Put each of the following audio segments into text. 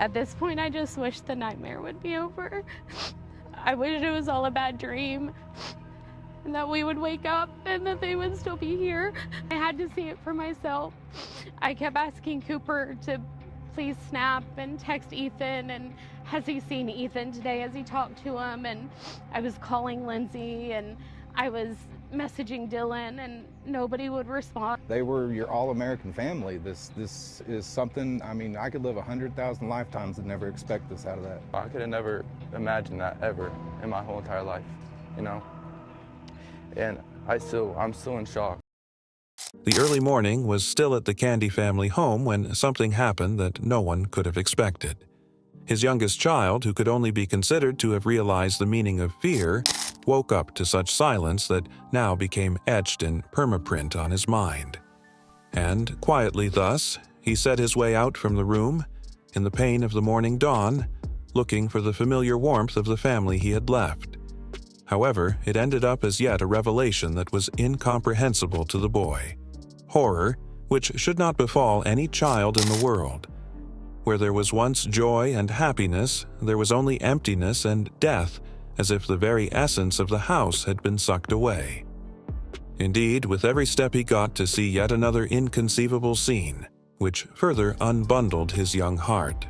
At this point, I just wish the nightmare would be over. I wish it was all a bad dream and that we would wake up and that they would still be here. I had to see it for myself. I kept asking Cooper to please snap and text Ethan, and has he seen Ethan today? Has he talked to him? And I was calling Lindsay and I was messaging Dylan, and nobody would respond. They were your all-American family. This is something, I mean, I could live 100,000 lifetimes and never expect this out of that. I could have never imagined that ever in my whole entire life, you know? And I'm still in shock. The early morning was still at the Candy family home when something happened that no one could have expected. His youngest child, who could only be considered to have realized the meaning of fear, woke up to such silence that now became etched in permaprint on his mind. And quietly thus, he set his way out from the room, in the pain of the morning dawn, looking for the familiar warmth of the family he had left. However, it ended up as yet a revelation that was incomprehensible to the boy. Horror, which should not befall any child in the world. Where there was once joy and happiness, there was only emptiness and death, as if the very essence of the house had been sucked away. Indeed, with every step he got to see yet another inconceivable scene, which further unbundled his young heart.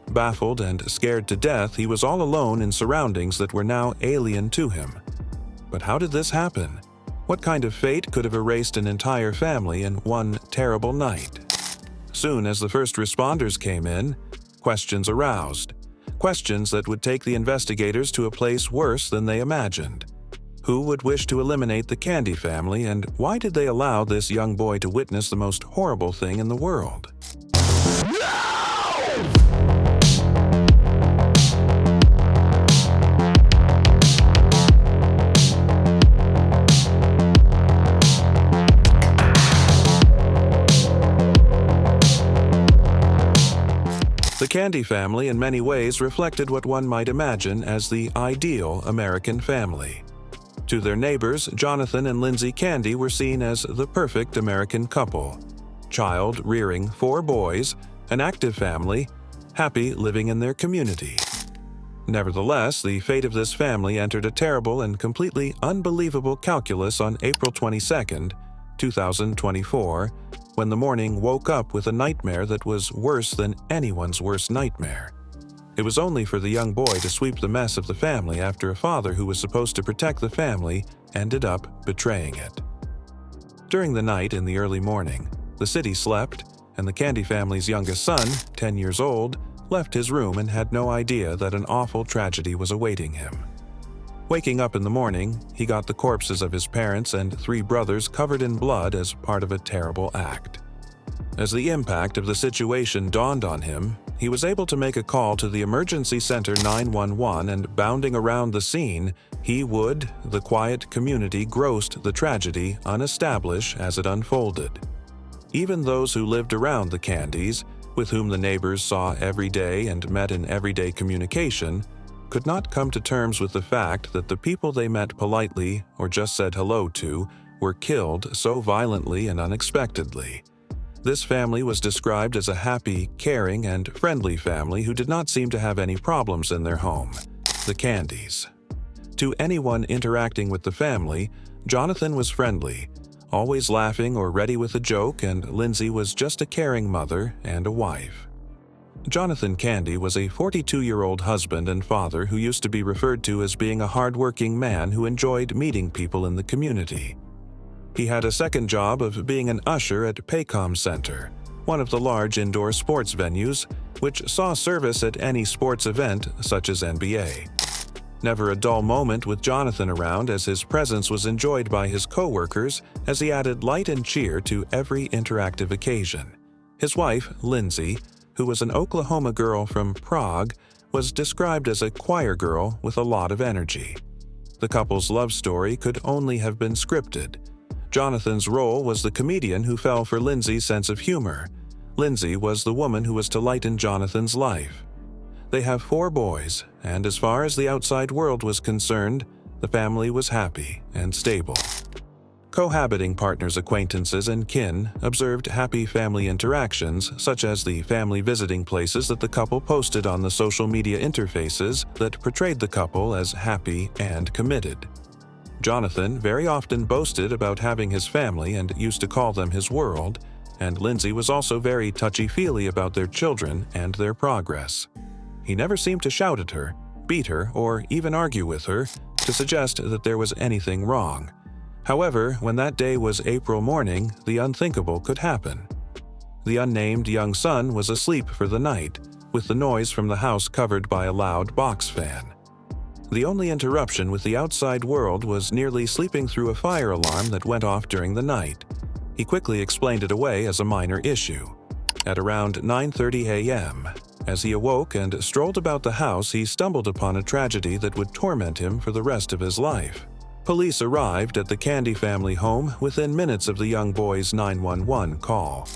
Baffled and scared to death, he was all alone in surroundings that were now alien to him. But how did this happen? What kind of fate could have erased an entire family in one terrible night? Soon as the first responders came in, questions aroused. Questions that would take the investigators to a place worse than they imagined. Who would wish to eliminate the Candy family, and why did they allow this young boy to witness the most horrible thing in the world? The Candy family in many ways reflected what one might imagine as the ideal American family. To their neighbors, Jonathan and Lindsay Candy were seen as the perfect American couple. Child rearing 4 boys, an active family, happy living in their community. Nevertheless, the fate of this family entered a terrible and completely unbelievable calculus on April 22, 2024, when the morning woke up with a nightmare that was worse than anyone's worst nightmare. It was only for the young boy to sweep the mess of the family after a father who was supposed to protect the family ended up betraying it. During the night in the early morning, the city slept, and the Candy family's youngest son, 10 years old, left his room and had no idea that an awful tragedy was awaiting him. Waking up in the morning, he got the corpses of his parents and 3 brothers covered in blood as part of a terrible act. As the impact of the situation dawned on him, he was able to make a call to the emergency center 911, and bounding around the scene, he would, the quiet community grossed the tragedy unestablish as it unfolded. Even those who lived around the Candys, with whom the neighbors saw every day and met in everyday communication, could not come to terms with the fact that the people they met politely or just said hello to were killed so violently and unexpectedly. This family was described as a happy, caring, and friendly family who did not seem to have any problems in their home, the Candys. To anyone interacting with the family, Jonathan was friendly, always laughing or ready with a joke, and Lindsay was just a caring mother and a wife. Jonathan Candy was a 42-year-old husband and father who used to be referred to as being a hard-working man who enjoyed meeting people in the community. He had a second job of being an usher at Paycom Center, one of the large indoor sports venues, which saw service at any sports event such as NBA. Never a dull moment with Jonathan around, as his presence was enjoyed by his co-workers as he added light and cheer to every interactive occasion. His wife, Lindsay, who was an Oklahoma girl from Prague, was described as a choir girl with a lot of energy. The couple's love story could only have been scripted. Jonathan's role was the comedian who fell for Lindsay's sense of humor. Lindsay was the woman who was to lighten Jonathan's life. They have 4 boys, and as far as the outside world was concerned, the family was happy and stable. Cohabiting partners, acquaintances, and kin observed happy family interactions, such as the family visiting places that the couple posted on the social media interfaces that portrayed the couple as happy and committed. Jonathan very often boasted about having his family and used to call them his world, and Lindsay was also very touchy-feely about their children and their progress. He never seemed to shout at her, beat her, or even argue with her to suggest that there was anything wrong. However, when that day was April morning, the unthinkable could happen. The unnamed young son was asleep for the night, with the noise from the house covered by a loud box fan. The only interruption with the outside world was nearly sleeping through a fire alarm that went off during the night. He quickly explained it away as a minor issue. At around 9:30 a.m., as he awoke and strolled about the house, he stumbled upon a tragedy that would torment him for the rest of his life. Police arrived at the Candy family home within minutes of the young boy's 911 call.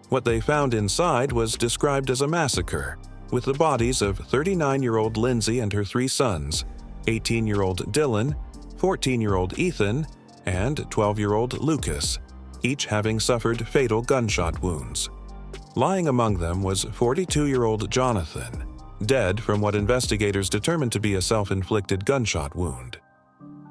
What they found inside was described as a massacre, with the bodies of 39-year-old Lindsay and her 3 sons, 18-year-old Dylan, 14-year-old Ethan, and 12-year-old Lucas, each having suffered fatal gunshot wounds. Lying among them was 42-year-old Jonathan, dead from what investigators determined to be a self-inflicted gunshot wound.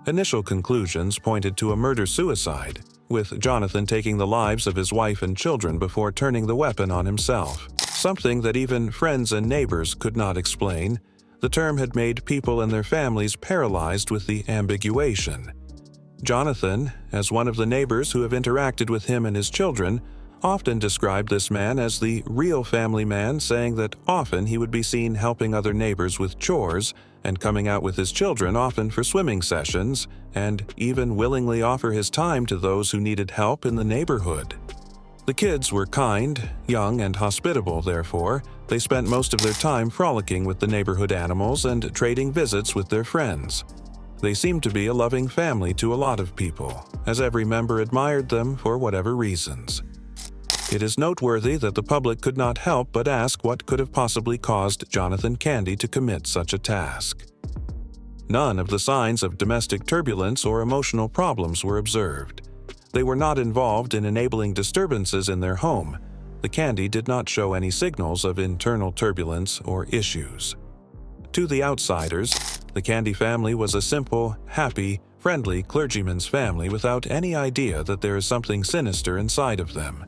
Initial conclusions pointed to a murder-suicide, with Jonathan taking the lives of his wife and children before turning the weapon on himself. Something that even friends and neighbors could not explain. The term had made people and their families paralyzed with the ambiguation. Jonathan, as one of the neighbors who have interacted with him and his children, often described this man as the real family man, saying that often he would be seen helping other neighbors with chores and coming out with his children often for swimming sessions, and even willingly offer his time to those who needed help in the neighborhood. The kids were kind, young, and hospitable, therefore, they spent most of their time frolicking with the neighborhood animals and trading visits with their friends. They seemed to be a loving family to a lot of people, as every member admired them for whatever reasons. It is noteworthy that the public could not help but ask what could have possibly caused Jonathan Candy to commit such a task. None of the signs of domestic turbulence or emotional problems were observed. They were not involved in enabling disturbances in their home. The Candy did not show any signals of internal turbulence or issues. To the outsiders, the Candy family was a simple, happy, friendly clergyman's family without any idea that there is something sinister inside of them.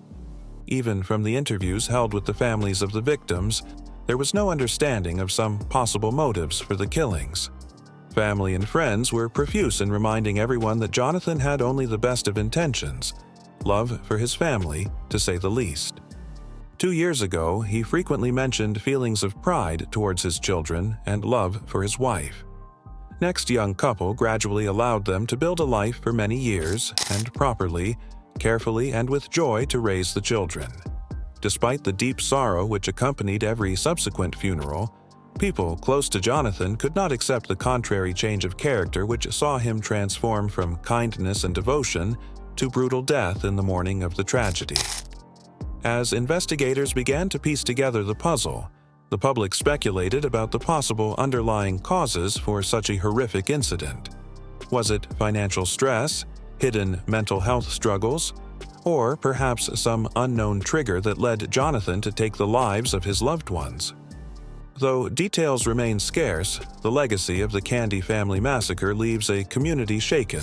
Even from the interviews held with the families of the victims, there was no understanding of some possible motives for the killings. Family and friends were profuse in reminding everyone that Jonathan had only the best of intentions, love for his family, to say the least. 2 years ago, he frequently mentioned feelings of pride towards his children and love for his wife. Next young couple gradually allowed them to build a life for many years and properly, carefully, and with joy to raise the children. Despite the deep sorrow which accompanied every subsequent funeral, people close to Jonathan could not accept the contrary change of character which saw him transform from kindness and devotion to brutal death in the morning of the tragedy. As investigators began to piece together the puzzle, the public speculated about the possible underlying causes for such a horrific incident. Was it financial stress, hidden mental health struggles, or perhaps some unknown trigger that led Jonathan to take the lives of his loved ones? Though details remain scarce, the legacy of the Candy Family Massacre leaves a community shaken,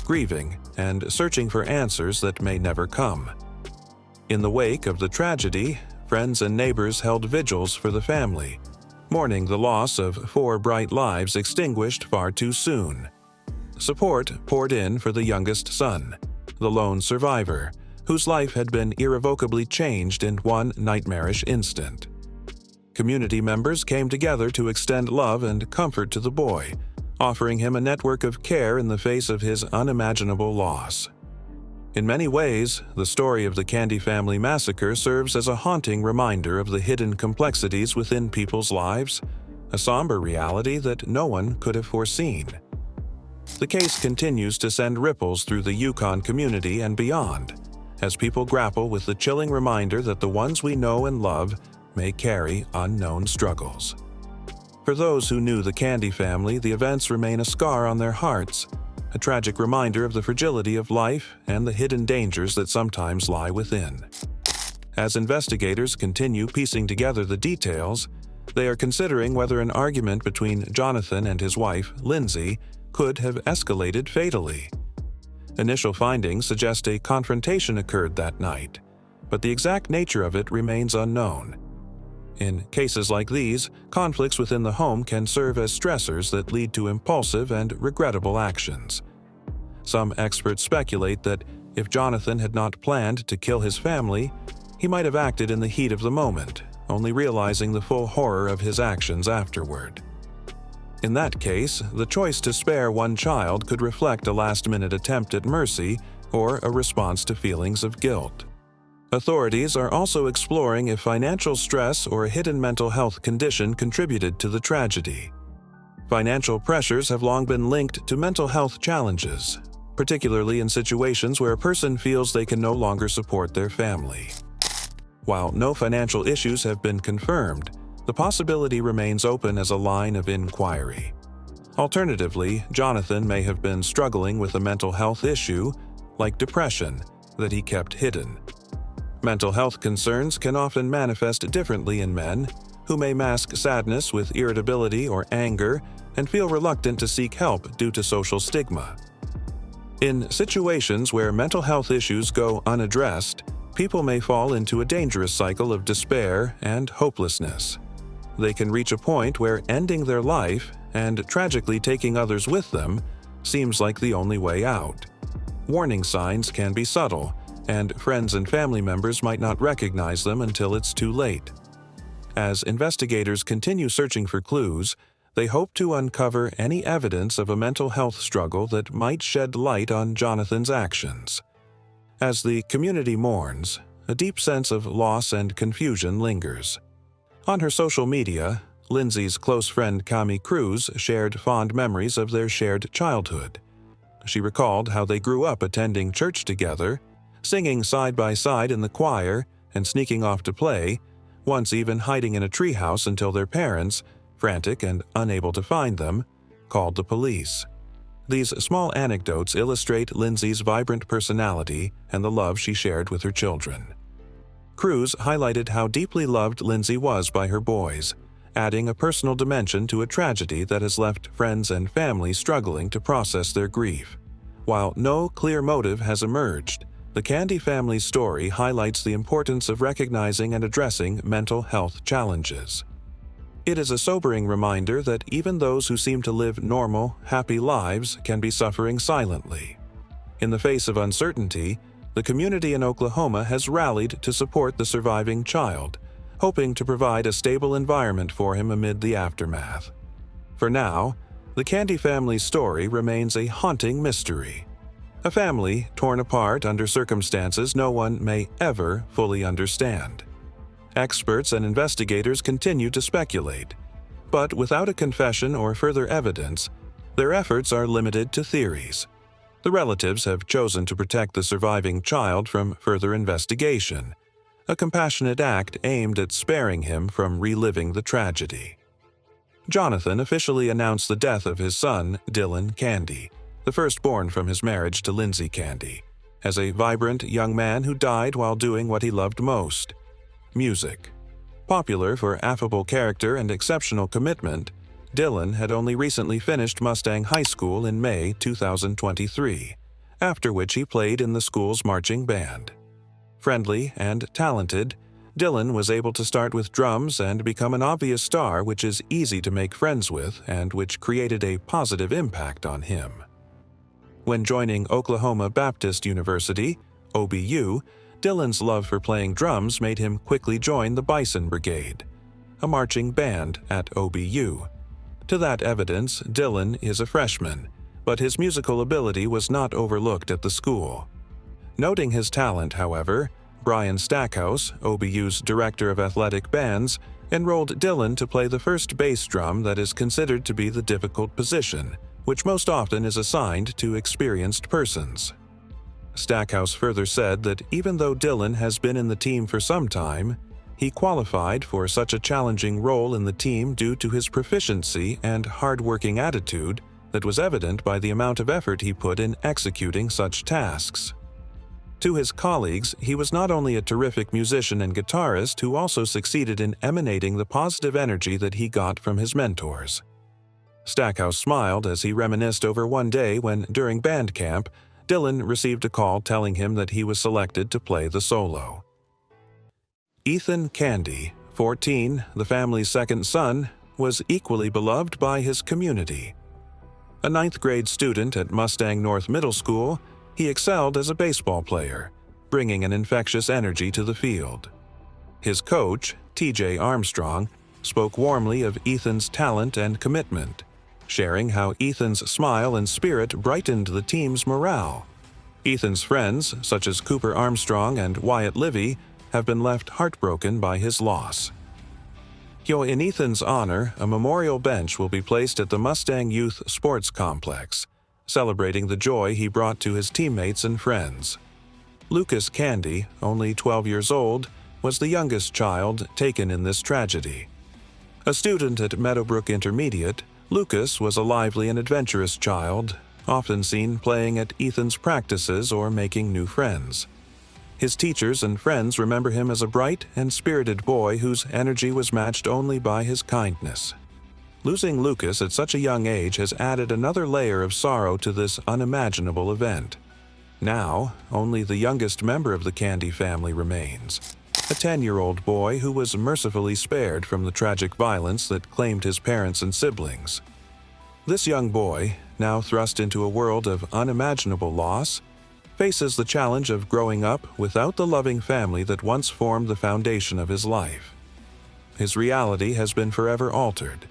grieving, and searching for answers that may never come. In the wake of the tragedy, friends and neighbors held vigils for the family, mourning the loss of 4 bright lives extinguished far too soon. Support poured in for the youngest son, the lone survivor, whose life had been irrevocably changed in one nightmarish instant. Community members came together to extend love and comfort to the boy, offering him a network of care in the face of his unimaginable loss. In many ways, the story of the Candy Family Massacre serves as a haunting reminder of the hidden complexities within people's lives, a somber reality that no one could have foreseen. The case continues to send ripples through the Yukon community and beyond, as people grapple with the chilling reminder that the ones we know and love may carry unknown struggles. For those who knew the Candy family, the events remain a scar on their hearts, a tragic reminder of the fragility of life and the hidden dangers that sometimes lie within. As investigators continue piecing together the details, they are considering whether an argument between Jonathan and his wife, Lindsay, could have escalated fatally. Initial findings suggest a confrontation occurred that night, but the exact nature of it remains unknown. In cases like these, conflicts within the home can serve as stressors that lead to impulsive and regrettable actions. Some experts speculate that if Jonathan had not planned to kill his family, he might have acted in the heat of the moment, only realizing the full horror of his actions afterward. In that case, the choice to spare one child could reflect a last-minute attempt at mercy or a response to feelings of guilt. Authorities are also exploring if financial stress or a hidden mental health condition contributed to the tragedy. Financial pressures have long been linked to mental health challenges, particularly in situations where a person feels they can no longer support their family. While no financial issues have been confirmed, the possibility remains open as a line of inquiry. Alternatively, Jonathan may have been struggling with a mental health issue, like depression, that he kept hidden. Mental health concerns can often manifest differently in men, who may mask sadness with irritability or anger and feel reluctant to seek help due to social stigma. In situations where mental health issues go unaddressed, people may fall into a dangerous cycle of despair and hopelessness. They can reach a point where ending their life, and tragically taking others with them, seems like the only way out. Warning signs can be subtle, and friends and family members might not recognize them until it's too late. As investigators continue searching for clues, they hope to uncover any evidence of a mental health struggle that might shed light on Jonathan's actions. As the community mourns, a deep sense of loss and confusion lingers. On her social media, Lindsay's close friend Cami Cruz shared fond memories of their shared childhood. She recalled how they grew up attending church together, singing side by side in the choir and sneaking off to play, once even hiding in a treehouse until their parents, frantic and unable to find them, called the police. These small anecdotes illustrate Lindsay's vibrant personality and the love she shared with her children. Cruz highlighted how deeply loved Lindsay was by her boys, adding a personal dimension to a tragedy that has left friends and family struggling to process their grief. While no clear motive has emerged, the Candy family's story highlights the importance of recognizing and addressing mental health challenges. It is a sobering reminder that even those who seem to live normal, happy lives can be suffering silently. In the face of uncertainty, the community in Oklahoma has rallied to support the surviving child, hoping to provide a stable environment for him amid the aftermath. For now, the Candy family's story remains a haunting mystery. A family torn apart under circumstances no one may ever fully understand. Experts and investigators continue to speculate, but without a confession or further evidence, their efforts are limited to theories. The relatives have chosen to protect the surviving child from further investigation, a compassionate act aimed at sparing him from reliving the tragedy. Jonathan officially announced the death of his son, Dylan Candy, the firstborn from his marriage to Lindsay Candy, as a vibrant young man who died while doing what he loved most: music. Popular for affable character and exceptional commitment, Dylan had only recently finished Mustang High School in May 2023, after which he played in the school's marching band. Friendly and talented, Dylan was able to start with drums and become an obvious star which is easy to make friends with and which created a positive impact on him. When joining Oklahoma Baptist University, OBU, Dylan's love for playing drums made him quickly join the Bison Brigade, a marching band at OBU. To that evidence, Dylan is a freshman, but his musical ability was not overlooked at the school. Noting his talent, however, Brian Stackhouse, OBU's Director of Athletic Bands, enrolled Dylan to play the first bass drum that is considered to be the difficult position, which most often is assigned to experienced persons. Stackhouse further said that even though Dylan has been in the team for some time, he qualified for such a challenging role in the team due to his proficiency and hard-working attitude that was evident by the amount of effort he put in executing such tasks. To his colleagues, he was not only a terrific musician and guitarist who also succeeded in emanating the positive energy that he got from his mentors. Stackhouse smiled as he reminisced over one day when, during band camp, Dylan received a call telling him that he was selected to play the solo. Ethan Candy, 14, the family's second son, was equally beloved by his community. A ninth-grade student at Mustang North Middle School, he excelled as a baseball player, bringing an infectious energy to the field. His coach, T.J. Armstrong, spoke warmly of Ethan's talent and commitment, sharing how Ethan's smile and spirit brightened the team's morale. Ethan's friends, such as Cooper Armstrong and Wyatt Livy, have been left heartbroken by his loss. In Ethan's honor, a memorial bench will be placed at the Mustang Youth Sports Complex, celebrating the joy he brought to his teammates and friends. Lucas Candy, only 12 years old, was the youngest child taken in this tragedy. A student at Meadowbrook Intermediate, Lucas was a lively and adventurous child, often seen playing at Ethan's practices or making new friends. His teachers and friends remember him as a bright and spirited boy whose energy was matched only by his kindness. Losing Lucas at such a young age has added another layer of sorrow to this unimaginable event. Now, only the youngest member of the Candy family remains, a 10-year-old boy who was mercifully spared from the tragic violence that claimed his parents and siblings. This young boy, now thrust into a world of unimaginable loss, faces the challenge of growing up without the loving family that once formed the foundation of his life. His reality has been forever altered,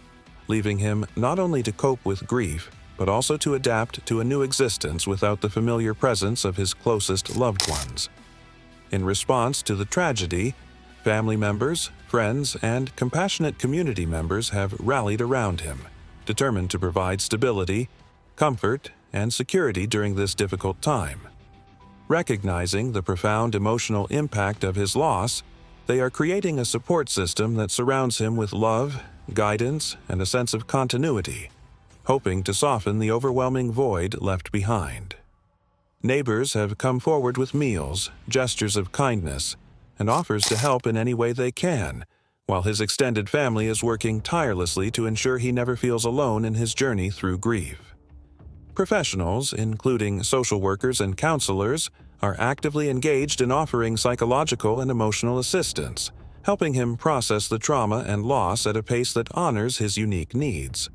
leaving him not only to cope with grief, but also to adapt to a new existence without the familiar presence of his closest loved ones. In response to the tragedy, family members, friends, and compassionate community members have rallied around him, determined to provide stability, comfort, and security during this difficult time. Recognizing the profound emotional impact of his loss, they are creating a support system that surrounds him with love, guidance, and a sense of continuity, hoping to soften the overwhelming void left behind. Neighbors have come forward with meals, gestures of kindness, and offers to help in any way they can, while his extended family is working tirelessly to ensure he never feels alone in his journey through grief. Professionals, including social workers and counselors, are actively engaged in offering psychological and emotional assistance, helping him process the trauma and loss at a pace that honors his unique needs.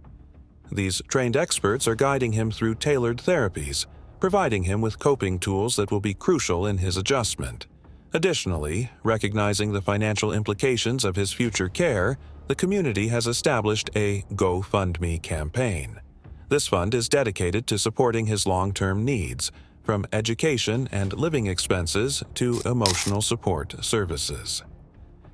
These trained experts are guiding him through tailored therapies, providing him with coping tools that will be crucial in his adjustment. Additionally, recognizing the financial implications of his future care, the community has established a GoFundMe campaign. This fund is dedicated to supporting his long-term needs, from education and living expenses to emotional support services.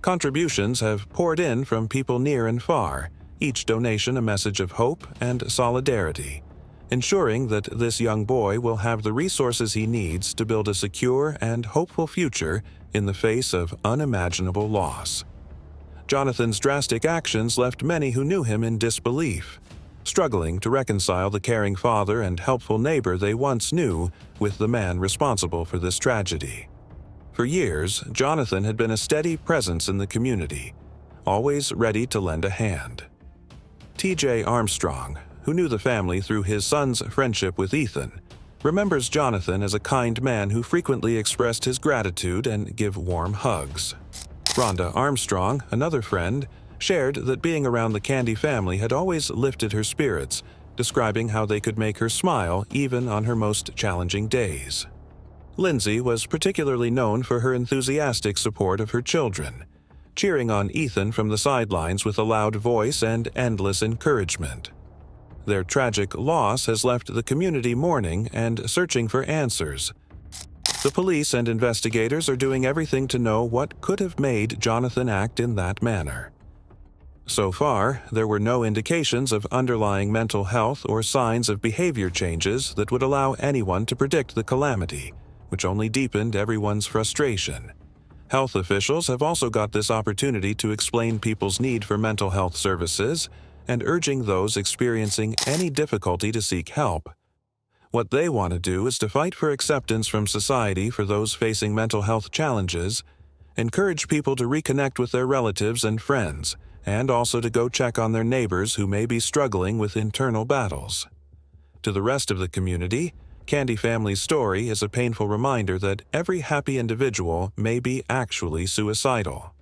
Contributions have poured in from people near and far, each donation a message of hope and solidarity, ensuring that this young boy will have the resources he needs to build a secure and hopeful future in the face of unimaginable loss. Jonathan's drastic actions left many who knew him in disbelief, struggling to reconcile the caring father and helpful neighbor they once knew with the man responsible for this tragedy. For years, Jonathan had been a steady presence in the community, always ready to lend a hand. T.J. Armstrong, who knew the family through his son's friendship with Ethan, remembers Jonathan as a kind man who frequently expressed his gratitude and gave warm hugs. Rhonda Armstrong, another friend, shared that being around the Candy family had always lifted her spirits, describing how they could make her smile even on her most challenging days. Lindsay was particularly known for her enthusiastic support of her children, cheering on Ethan from the sidelines with a loud voice and endless encouragement. Their tragic loss has left the community mourning and searching for answers. The police and investigators are doing everything to know what could have made Jonathan act in that manner. So far, there were no indications of underlying mental health or signs of behavior changes that would allow anyone to predict the calamity, which only deepened everyone's frustration. Health officials have also got this opportunity to explain people's need for mental health services, and urging those experiencing any difficulty to seek help. What they want to do is to fight for acceptance from society for those facing mental health challenges, encourage people to reconnect with their relatives and friends, and also to go check on their neighbors who may be struggling with internal battles. To the rest of the community, Candy Family's story is a painful reminder that every happy individual may be actually suicidal.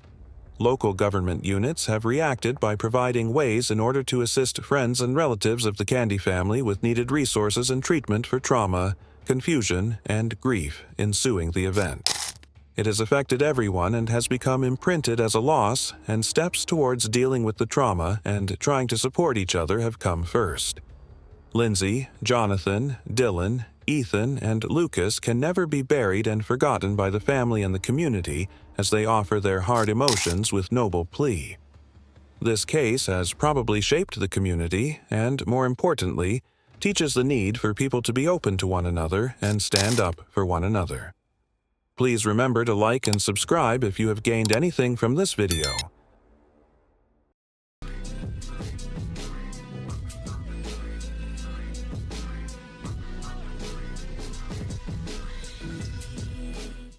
Local government units have reacted by providing ways in order to assist friends and relatives of the Candy family with needed resources and treatment for trauma, confusion, and grief ensuing the event. It has affected everyone and has become imprinted as a loss, and steps towards dealing with the trauma and trying to support each other have come first. Lindsay, Jonathan, Dylan, Ethan, and Lucas can never be buried and forgotten by the family and the community as they offer their hard emotions with noble plea. This case has probably shaped the community and, more importantly, teaches the need for people to be open to one another and stand up for one another. Please remember to like and subscribe if you have gained anything from this video.